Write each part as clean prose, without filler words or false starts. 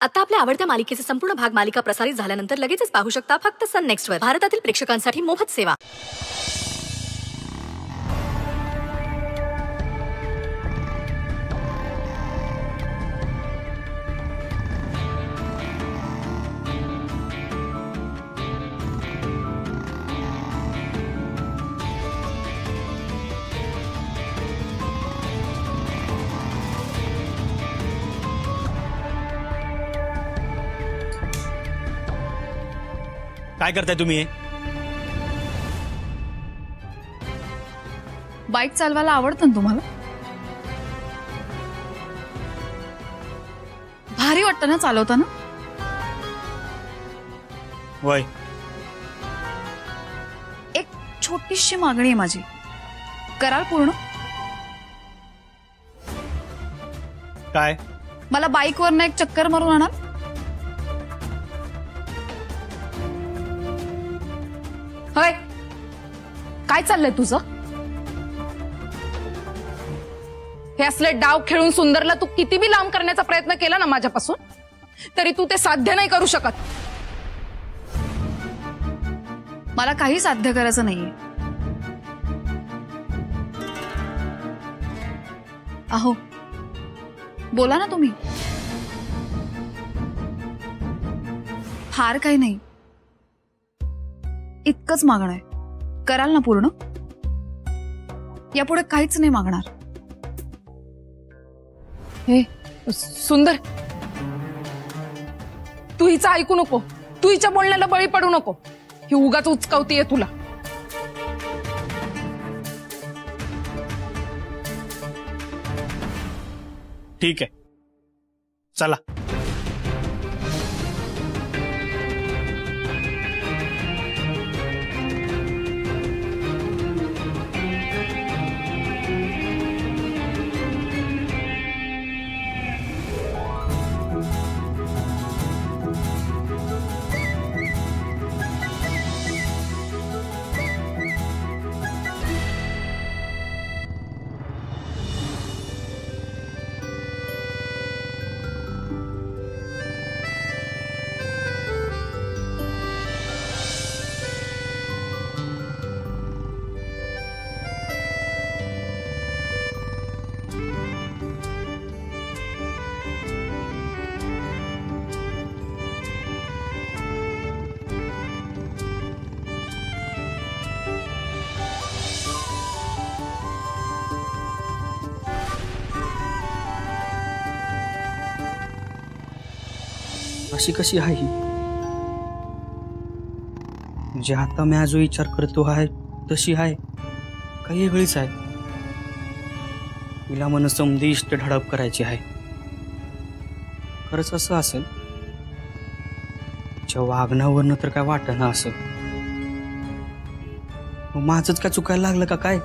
आता आपल्या आवडत्या मालिकेचे संपूर्ण भाग मालिका प्रसारित झाल्यानंतर लगेचच पाहू शकता फक्त सन नेक्स्ट वर. भारतातील प्रेक्षकांसाठी मोफत सेवा. काय करताय तुम्ही? बाईक चालवायला आवडतं ना तुम्हाला? भारी वाटतं ना चालवताना? वय एक छोटीशी मागणी आहे माझी, कराल पूर्ण? काय? मला बाईकवरनं एक चक्कर मारून आणाल? होय, काय चाललंय तुझं? हे असले डाव खेळून सुंदरला तू किती बी लांब करण्याचा प्रयत्न केला ना माझ्यापासून, तरी तू ते साध्य नाही करू शकत. मला काही साध्य करायचं नाहीये. अहो बोला ना तुम्ही. फार काही नाही, इतकंच मागणं आहे. कराल ना पूर्ण? यापुढे काहीच नाही मागणार. हे सुंदर, तू हिचं ऐकू नको. तू हिच्या बोलण्याला बळी पडू नको. ही उगाच उचकावतीये तुला. ठीक आहे, चला. अशी कशी आहे ही? म्हणजे आता मी जो विचार करतो आहे तशी आहे, काही वेगळीच आहे. तिला मन समधी इष्ट धडप करायची आहे. खरंच असं असेल? तिच्या वागण्यावरनं तर काय वाटणं असं. माझंच काय चुकायला लागलं का काय?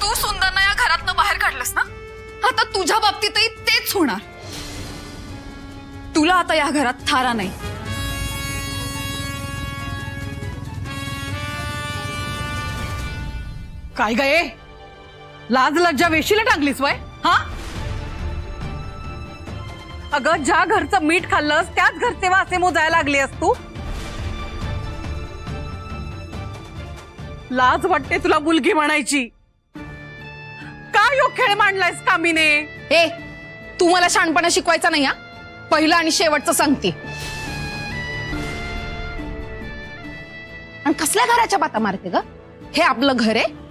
तू सुंदरना या घरातनं बाहेर काढलंस ना, आता तुझ्या बाबतीतही तेच होणार. तुला आता या घरात थारा नाही. काय गये, लाज लज्जा वेशीला टांगलीस वय? हा, अगं ज्या घरचं मीठ खाल्लंस त्याच घरचे वासे मोजायला लागलीस तू. लाज वाटते तुला मुलगी म्हणायची? काय यो खेळ मांडलायस कामीने? ए, तू मला शहाणपणा शिकवायचा नाही हा. पहिलं आणि शेवटचं सांगते. आणि कसल्या घराच्या बाता मारते ग? हे आपलं घर आहे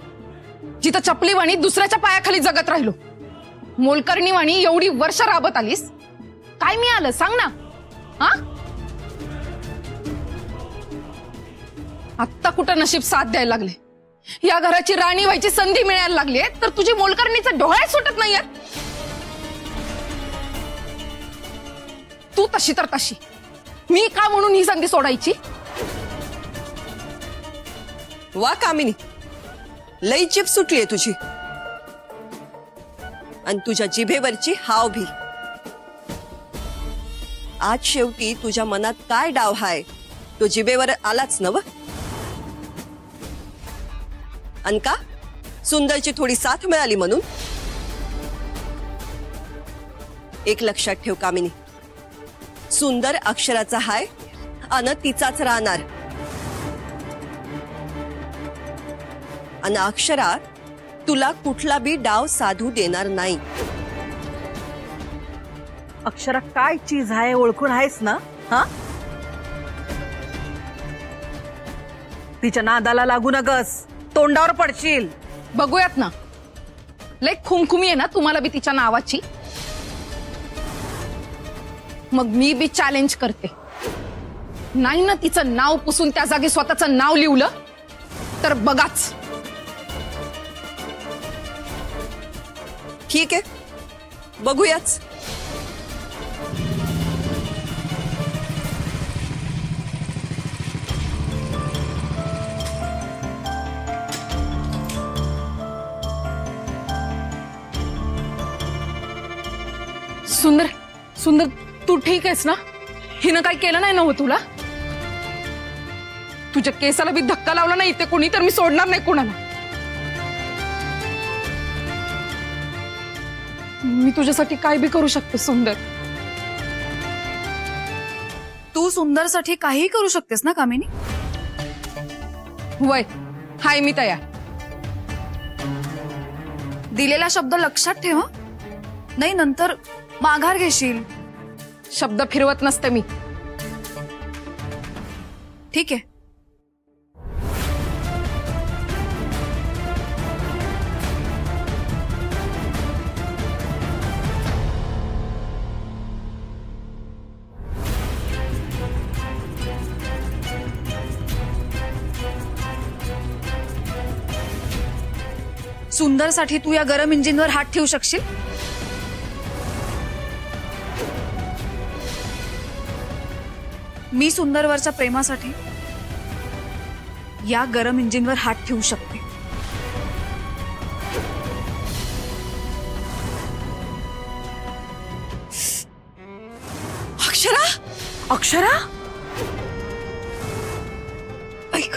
जिथं चपली वाणी दुसऱ्याच्या पायाखाली जगत राहिलो. मोलकर्णी वाणी एवढी वर्ष राबत आलीस. काय मी आलं सांग ना? हा, आत्ता कुठं नशीब साथ द्यायला लागले. या घराची राणी व्हायची संधी मिळायला लागली तर तुझी मोलकर्णीचं डोळ्यात सुटत नाहीये. तू तशी तर तशी, मी का म्हणून ही संधी सोडायची? वा कामिनी, लई चिप सुटलीये तुझी. आणि तुझ्या जिभेवरची हाव भी. आज शेवटी तुझ्या मनात काय डाव हाय तो जिभेवर आलाच नव. अन का सुंदरची थोडी साथ मिळाली म्हणून? एक लक्षात ठेव कामिनी, सुंदर अक्षराचा हाय अन तिचाच राहणार. अन अक्षरा तुला कुठला बी डाव साधू देणार नाही. अक्षरा काय चीज आहे ओळखून आहेस ना? हा, तिच्या नादाला लागू नगस, तोंडावर पडशील. बघूयात ना, लय खुमखुमी आहे ना तुम्हाला बी तिच्या नावाची. मग मी बी चॅलेंज करते, नाही ना तिचं नाव पुसून त्या जागी स्वतःचं नाव लिवलं तर बघाच. ठीक आहे, बघूयाच. सुंदर सुंदर, तू ठीक आहेस ना? हिनं काही केलं नाही ना हो तुला? तुझ्या केसाला बी धक्का लावला नाही इथे कोणी तर मी सोडणार नाही कोणाला. मी तुझ्यासाठी काय बी करू शकते सुंदर. तू सुंदरसाठी काहीही करू शकतेस ना कामिनी? वय हाय, मी तयार. दिलेला शब्द लक्षात ठेव, नाही नंतर माघार घेशील. शब्द फिरवत नसते मी. ठीक आहे. सुंदरसाठी तू या गरम इंजिनवर हात ठेवू शकशील? मी सुंदरवरच्या प्रेमासाठी या गरम इंजिनवर हात ठेवू शकते. अक्षरा, अक्षरा, ऐक,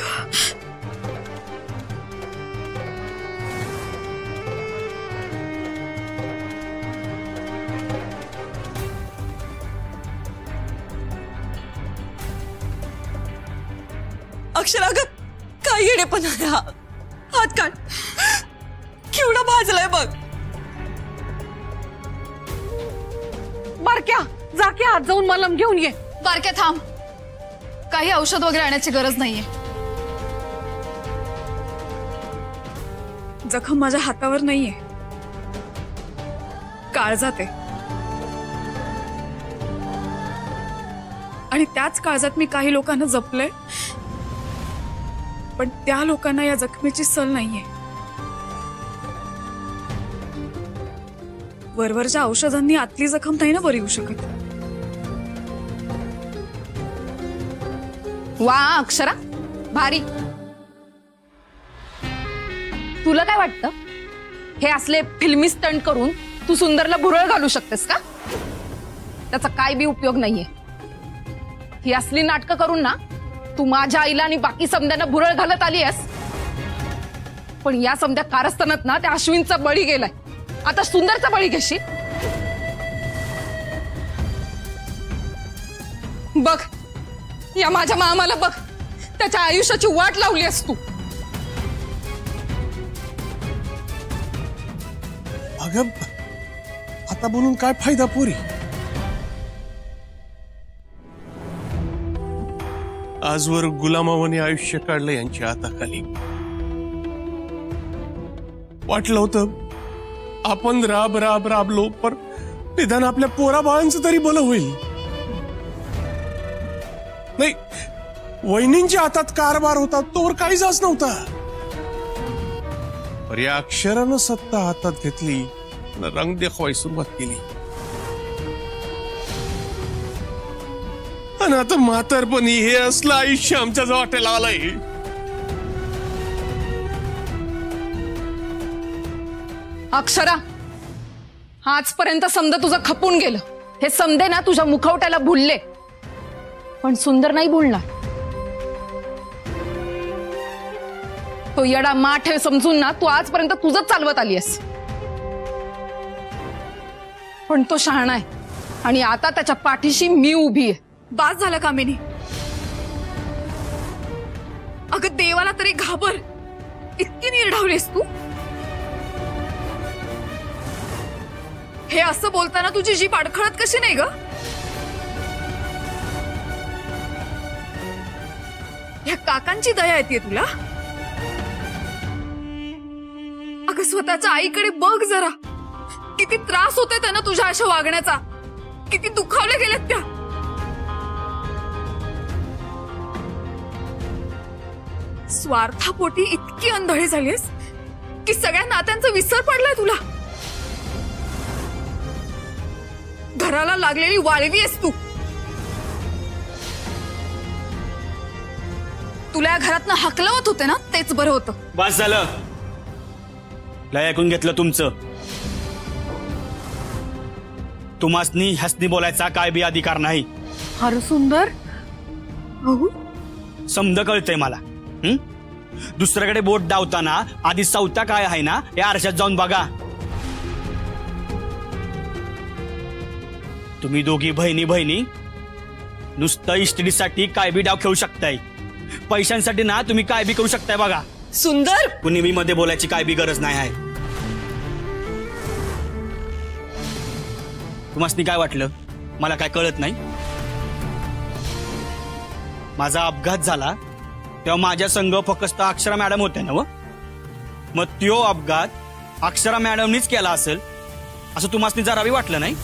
अक्षरा ग, काय येडेपणा आहे हा? हात काढ, केवढा भाजलाय बघ. बारक्या, जा की आत जाऊन मलम घेऊन ये. बारक्या थांब, काही औषध वगैरे आणण्याची गरज नाहीये. जखम माझ्या हातावर नाहीये, काळजात आहे. आणि त्याच काळजात मी काही लोकांना जपलंय, पण त्या लोकांना या जखमेची सल नाहीये. वरवरच्या औषधांनी आतली जखम नाही ना बरी होऊ शकत. वा अक्षरा, भारी. तुला काय वाटतं, हे असले फिल्मी स्टंट करून तू सुंदरला भुरळ घालू शकतेस का? त्याचा काय बी उपयोग नाहीये. ही असली नाटकं करून ना तू माझ्या आईला आणि बाकी समद्यांना भुरळ घालत आली आहेस. पण या समद्या कारस्थानात ना त्या अश्विनचा बळी गेलाय, आता सुंदरचा बळी घेशील. बघ या माझ्या मामाला बघ, त्याच्या आयुष्याची वाट लावली आहेस तू. अगं आता बोलून काय फायदा पोरी? आजवर गुलामावाने आयुष्य काढलं यांच्या हाताखाली. वाटलं होतं आपण राब राब राबलो, पण निदान आपल्या पोरा बाळांचं तरी भलं होईल. नाही, वहिनींच्या हातात कारभार होता तोवर काहीच असं नव्हता. पर या अक्षरानं सत्ता हातात घेतली, रंग दाखवायला सुरुवात केली. आणि आता म्हातारपणी हे असलं आयुष्य आमच्या जवळ वाटायला आलंय. अक्षरा, आजपर्यंत समजा तुझं खपून गेलं. हे समदे ना तुझ्या मुखवट्याला भुलले, पण सुंदर नाही भुलणार. तो येडा माठ हे समजून ना तू आजपर्यंत तुझंच चालवत आली आहेस. पण तो शहाणा आहे आणि आता त्याच्या पाठीशी मी उभी आहे. बास झालं कामिनी. अगं देवाला तरी घाबर. इतकी निर्ढावलीस तू. हे असं बोलताना तुझी जीभ अडखळत कशी नाही ग? ह्या काकांची दया येते तुला? अगं स्वतःच्या आईकडे बघ जरा. किती त्रास होतोय त्यांना तुझ्या अशा वागण्याचा. किती दुखावले गेलेत त्या. स्वार्थापोटी इतकी अंधळी झालीस की सगळ्या नात्यांचा विसर पडलाय तुला. घराला लागलेली वाळवी आहेस तू. तुला या घरातनं हकलवत होते ना, तेच बरं होतं. बस झालं. लय ऐकून घेतलं तुमचं. तुम्हासनी हसनी बोलायचा काय बी अधिकार नाही. अरे सुंदर. समज कळतंय मला. दुसऱ्याकडे बोट डावताना आधी सवता काय आहे ना हे आरशात जाऊन बघा. तुम्ही दोघी बहिणी बहिणी नुसतं इस्टेटीसाठी काय बी डाव खेळू शकताय. पैशांसाठी ना तुम्ही काय बी करू शकताय बघा. सुंदर, कुणी मी मध्ये बोलायची काय बी गरज नाही आहे. तुम्हासनी काय वाटलं मला काय कळत नाही? माझा अपघात झाला तेव्हा माझ्या संग फक्त अक्षरा मॅडम होत्या ना. मग त्यो अपघात अक्षरा मॅडमनीच केला असेल असं तुम्हासनी जरावी वाटलं नाही?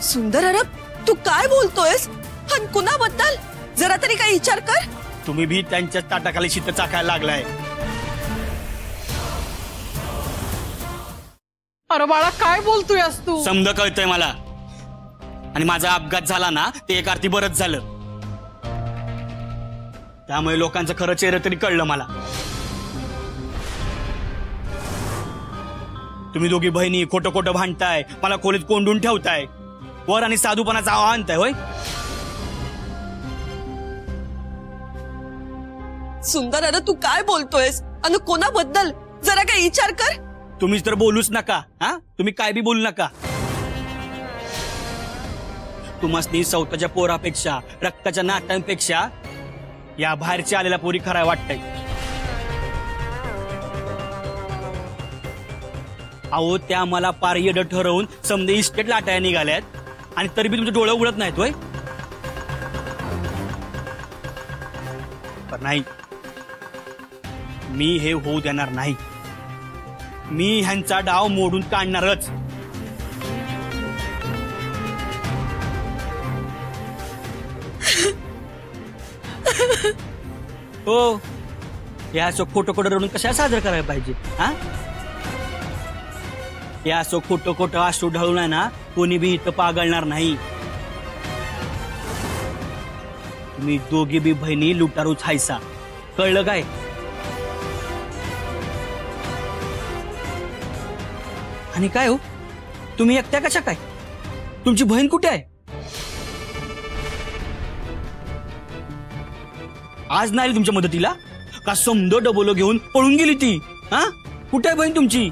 सुंदर, अरे तू काय बोलतोयस? आणि कुणाबद्दल? जरा तरी काही विचार कर. तुम्ही भी त्यांच्या ताटाखाली शीत चाकायला लागलाय. अरे बाळा, काय बोलतोयस तू? समज कळतंय मला. आणि माझा अपघात झाला ना ते एक अर्थी बरंच झालं. त्यामुळे लोकांचं खरं चेहरं तरी कळलं मला. तुम्ही दोघी बहिणी खोटं खोटं भांडताय, मला खोलीत कोंडून ठेवताय, वर आणि साधूपणाचा आवाहन आणताय. होय सुंदर, अरे तू काय बोलतोयस आणि कोणाबद्दल? जरा काही विचार कर. तुम्हीच तर बोलूच नका. तुम्ही काय बी बोलू नका. तुम्हासनी सवताच्या पोरापेक्षा रक्ताच्या नाट्यांपेक्षा या बाहेरच्या आलेल्या पोरी खराय वाटतंय. अहो त्या मला पार येडं ठरवून समजे इस्टेट लाटाया निघाल्यात आणि तरी बी तुमचे डोळे उघडत नाहीत. होय पण नाही, मी हे होऊ देणार नाही. मी ह्यांचा डाव मोडून काढणारच. हो, या असं खोटं खोटं रडून कशा साजरं करायला पाहिजे? या असं खोटं खोटं आसू ढळून आहे ना कोणी बी इथं पागळणार नाही. तुम्ही दोघी बी बहिणी लुटारूच हायसा. कळलं काय? आणि काय हो, तुम्ही एकट्या कशा काय? तुमची बहीण कुठे आहे? आज नाही आली तुमच्या मदतीला का? समज डबोलो घेऊन पळून गेली ती. कुठे आहे बहीण तुमची?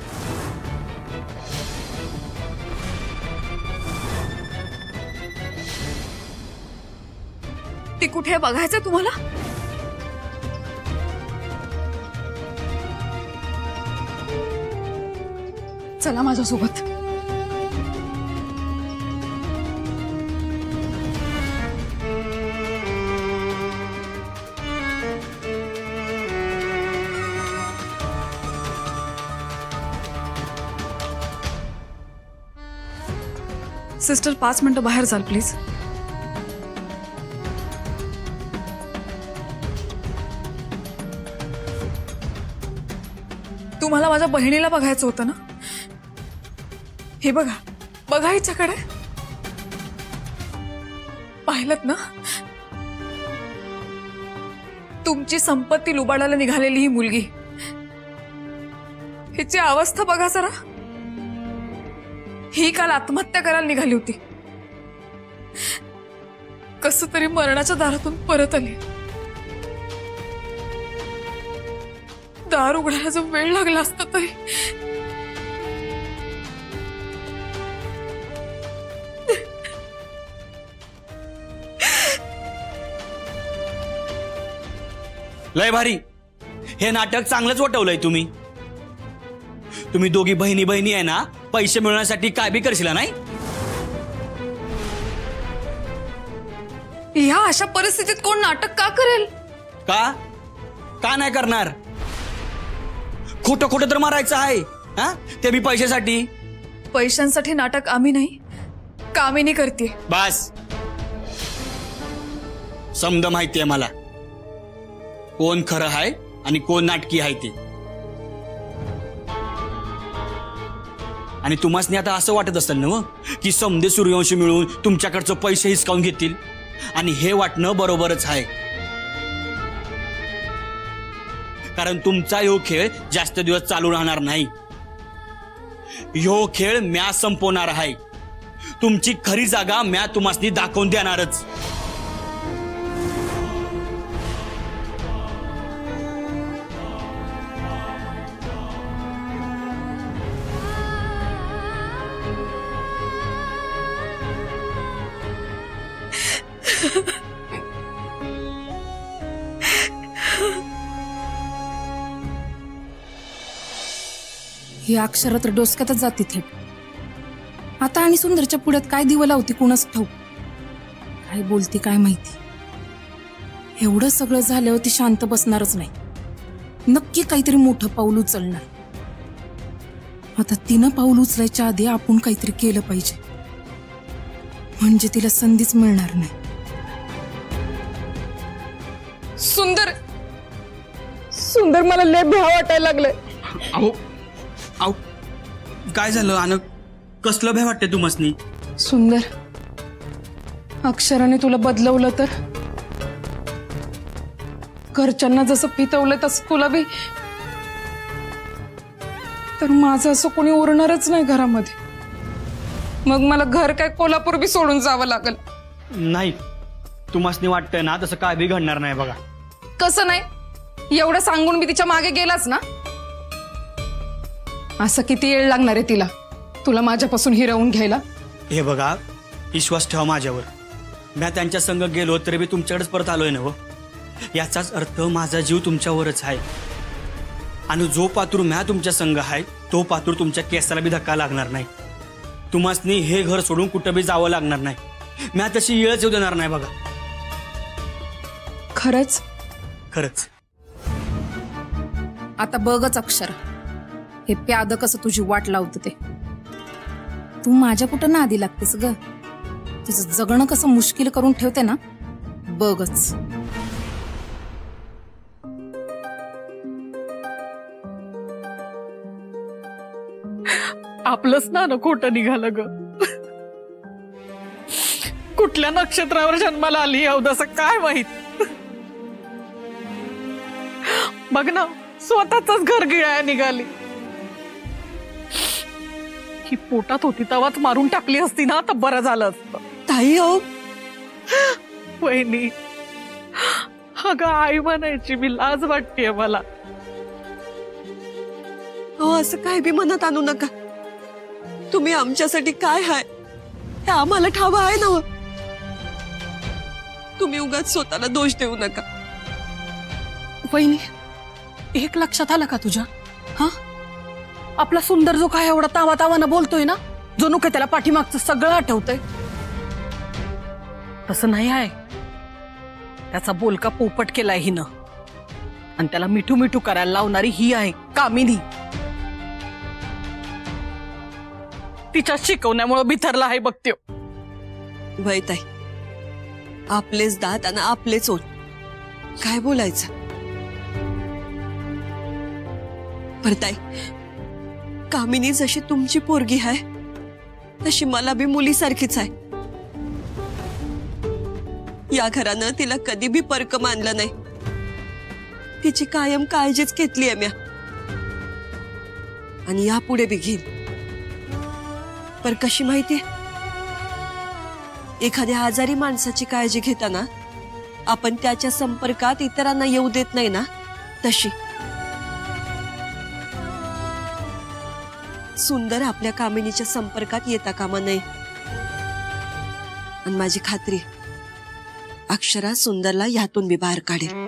ती कुठे बघायचं तुम्हाला? चला माझ्यासोबत. सिस्टर 5 मिनिटं बाहेर जाल प्लीज. तुम्हाला माझ्या बहिणीला बघायचं होतं ना? हे बघा, बघा हिच्याकडे. पाहिलत ना? तुमची संपत्ती लुबाडायला निघालेली ही मुलगी. हिची अवस्था बघा जरा. ही काल आत्महत्या करायला निघाली होती. कसं तरी मरणाच्या दारातून परत आली. दार उघडायला जो वेळ लागला असता तरी लय भारी, हे नाटक चांगलंच वटवलंय तुम्ही. तुम्ही दोघी बहिणी बहिणी आहे ना, पैसे मिळवण्यासाठी काय बी करशील नाही. ह्या अशा परिस्थितीत कोण नाटक का करेल? का नाही करणार? खोटं खोटं तर मारायचं आहे हा, ते बी पैशासाठी. पैशांसाठी नाटक आम्ही नाही, कामिनी करते. बस, समद माहितीये मला कोण खरं आहे आणि कोण नाटकी आहे ते. आणि तुम्हाला आता असं वाटत असेल ना की समदे सूर्यवंशी मिळून तुमच्याकडचं पैसे हिसकावून घेतील, आणि हे वाटणं बरोबरच आहे. कारण तुमचा ह्यो खेळ जास्त दिवस चालू राहणार नाही. ह्यो खेळ म्या संपवणार आहे. तुमची खरी जागा म्या तुम्हाला दाखवून देणारच. ही अक्षर तर डोसक्यातच जाते थेट. आता आणि सुंदरच्या पुढ्यात काय दिवं लावती कोणाच ठाऊक. काय बोलती काय माहिती. एवढं सगळं झाल्यावर ती शांत बसणारच नाही. नक्की काहीतरी मोठं पाऊल उचलणार. आता तिनं पाऊल उचलायच्या आधी आपण काहीतरी केलं पाहिजे, म्हणजे तिला संधीच मिळणार नाही. सुंदर सुंदर मला लय भ्या वाटायला लागलंय. अहो अहो काय झालं? आणि कसलं भय वाटते तुम्हासनी? सुंदर, अक्षराने तुला बदलवलं तर घरच्यांना जसं पितवलं तसं तुला बी, तर माझं असं कोणी उरणारच नाही घरामध्ये. मग मला घर काय कोल्हापूर बी सोडून जावं लागल. नाही, तुम्हासनी वाटतंय ना तसं काय बी घडणार नाही बघा. कसं नाही? एवढं सांगून मी तिच्या मागे गेलाच ना. असं किती वेळ लागणार आहे तिला तुला माझ्यापासून हिरवून घ्यायला? हे बघा, विश्वास ठेवा माझ्यावर. मी त्यांच्या संग गेलो तरी मी तुमच्याकडेच परत आलोय ना. याचाच अर्थ माझा जीव तुमच्यावरच आहे. आणि जो पातूर म्या तुमच्या संग आहे तो पातूर तुमच्या केसाला बी धक्का लागणार नाही. तुम्हासनी हे घर सोडून कुठं बी जावं लागणार नाही. म्या तशी येळच येऊ देणार नाही बघा. खरंच? खरंच. आता बघच अक्षर, हे प्याद कसं तुझी वाट लावतं ते. तू माझ्या कुठं नादी लागतेस ग. तुझं जगणं कसं मुश्किल करून ठेवते ना, बघच. आपलंच ना खोटं निघालं ग. कुठल्या नक्षत्रावर जन्माला आली अवदसा काय माहित. बघ ना, स्वतःच घर गिळाया निघाली. ही पोटात होती तेव्हाच मारून टाकली असती ना तर बरं झालं असतं. ताई हो वहिनी, अगं आई म्हणायची मी लाज वाटतेय मला. हो, असं काय बी मनात आणू नका. तुम्ही आमच्यासाठी काय हाय हे आम्हाला ठाव आहे ना. तुम्ही उगाच स्वतःला दोष देऊ नका. वहिनी, एक लक्षात आलं का तुझ्या? हा, आपला सुंदर जो काय एवढा तावा तावानं बोलतोय ना, जो नुके त्याला पाठीमागचं सगळं आठवतंय, तसं नाही आहे. त्याचा बोलका पोपट केलाय हिनं, आणि त्याला मिठू मिठू करायला लावणारी ही आहे कामिनी. तिच्या शिकवण्यामुळे बिथरला आहे बघत्यो. वय ताई, आपलेच दात आणि आपलेच ओठ, काय बोलायचं. ताई, कामिनी जशी तुमची पोरगी आहे तशी मला बी मुलीसारखीच आहे. या घरानं तिला कधी बी परक मानलं नाही. तिची कायम काळजीच घेतली आहे म्या, आणि यापुढे बी घेईन. पर कशी माहितीये, एखाद्या आजारी माणसाची काळजी घेताना आपण त्याच्या संपर्कात इतरांना येऊ देत नाही ना, तशी. सुंदर आपल्या कामिनीच्या संपर्कात येता कामा नये. आणि माझी खात्री, अक्षरा सुंदरला यातून बी बाहेर काढेल.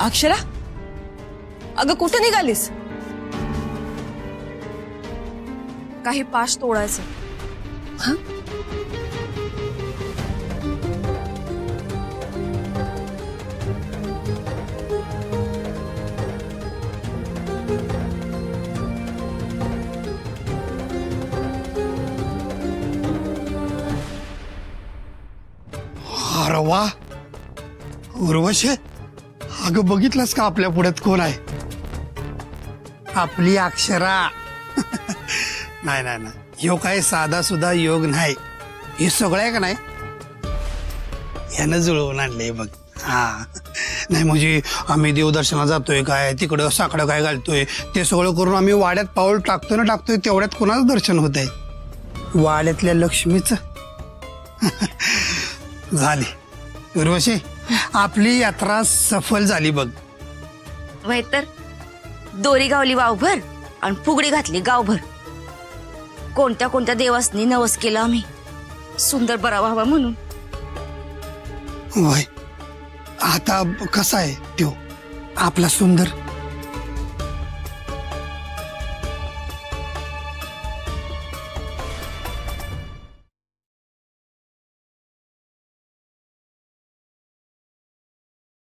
अक्षरा, अगं कुठे निघालीस? काही पाश तोडायचं. अरे वा, उर्वशी, अगं बघितलंस का आपल्या पुढ्यात कोण आहे? आपली अक्षरा. नाही नाही नाही, ह्यो काय साधा सुद्धा योग नाही. हे सगळं आहे का नाही, यानं जुळवून आणलंय बघ. हा नाही म्हणजे आम्ही देवदर्शनाला जातोय काय, तिकडं साकडं काय घालतोय, ते सगळं करून आम्ही वाड्यात पाऊल टाकतोय तेवढ्यात कोणाचं दर्शन होत आहे? वाड्यातल्या लक्ष्मीच. झाली उर्वशी, आपली यात्रा सफल झाली बघ. वय तर दोरी गावली वावभर आणि फुगडी घातली गावभर. कोणत्या कोणत्या देवासनी नवस केलं आम्ही सुंदर बरा व्हावा म्हणून. वय आता कसा आहे त्यो आपला सुंदर?